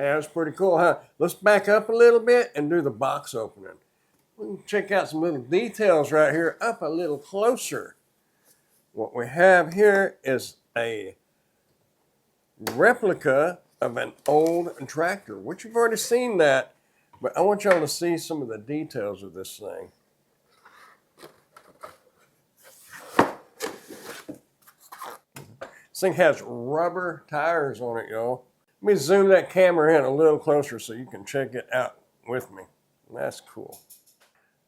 Yeah, that's pretty cool, huh? Let's back up a little bit and do the box opening. We can check out some little details right here up a little closer. What we have here is a replica of an old tractor, which you've already seen that, but I want y'all to see some of the details of this thing. This thing has rubber tires on it, y'all. Let me zoom that camera in a little closer so you can check it out with me. That's cool.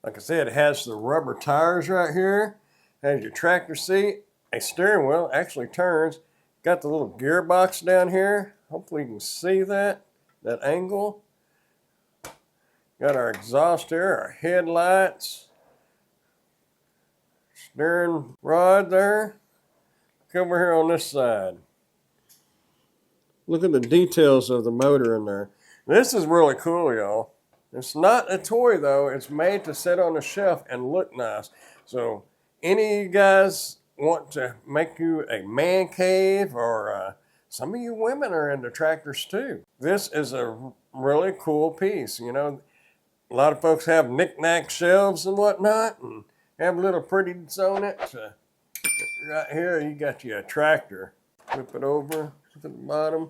Like I said, it has the rubber tires right here. Has your tractor seat, a steering wheel, actually turns. Got the little gearbox down here. Hopefully you can see that angle. Got our exhaust here, our headlights. Steering rod there. Look over here on this side. Look at the details of the motor in there. This is really cool, y'all. It's not a toy, though. It's made to sit on a shelf and look nice. So, any of you guys want to make you a man cave, or some of you women are into tractors too. This is a really cool piece. You know, a lot of folks have knick-knack shelves and whatnot, and have little pretties on it. Right here, you got you a tractor. Flip it over to the bottom.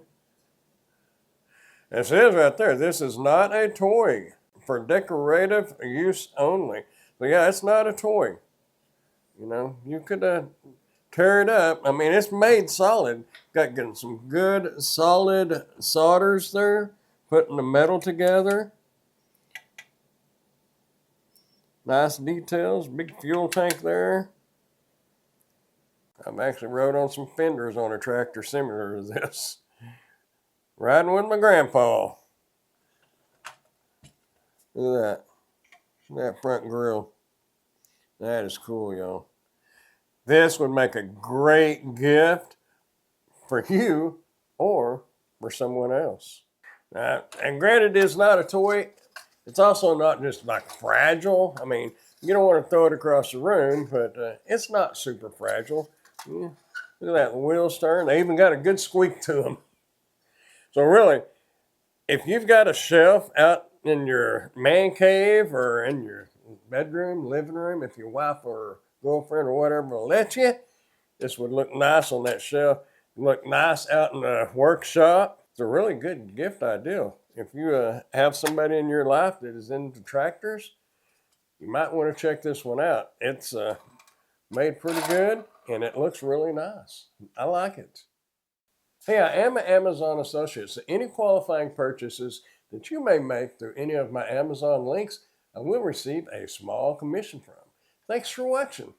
It says right there, this is not a toy, for decorative use only. So yeah, it's not a toy. You know, you could tear it up. I mean, it's made solid. Got getting some good solid solders there, putting the metal together. Nice details, big fuel tank there. I've actually rode on some fenders on a tractor similar to this. Riding with my grandpa. Look at that. That front grille. That is cool, y'all. This would make a great gift for you or for someone else. And granted, it's not a toy. It's also not just like fragile. I mean, you don't want to throw it across the room, but it's not super fragile. Yeah. Look at that wheels turn. They even got a good squeak to them. So really, if you've got a shelf out in your man cave or in your bedroom, living room, if your wife or girlfriend or whatever will let you, this would look nice on that shelf. Look nice out in the workshop. It's a really good gift idea. If you have somebody in your life that is into tractors, you might want to check this one out. It's made pretty good, and it looks really nice. I like it. Hey, I am an Amazon associate, so any qualifying purchases that you may make through any of my Amazon links, I will receive a small commission from. Thanks for watching.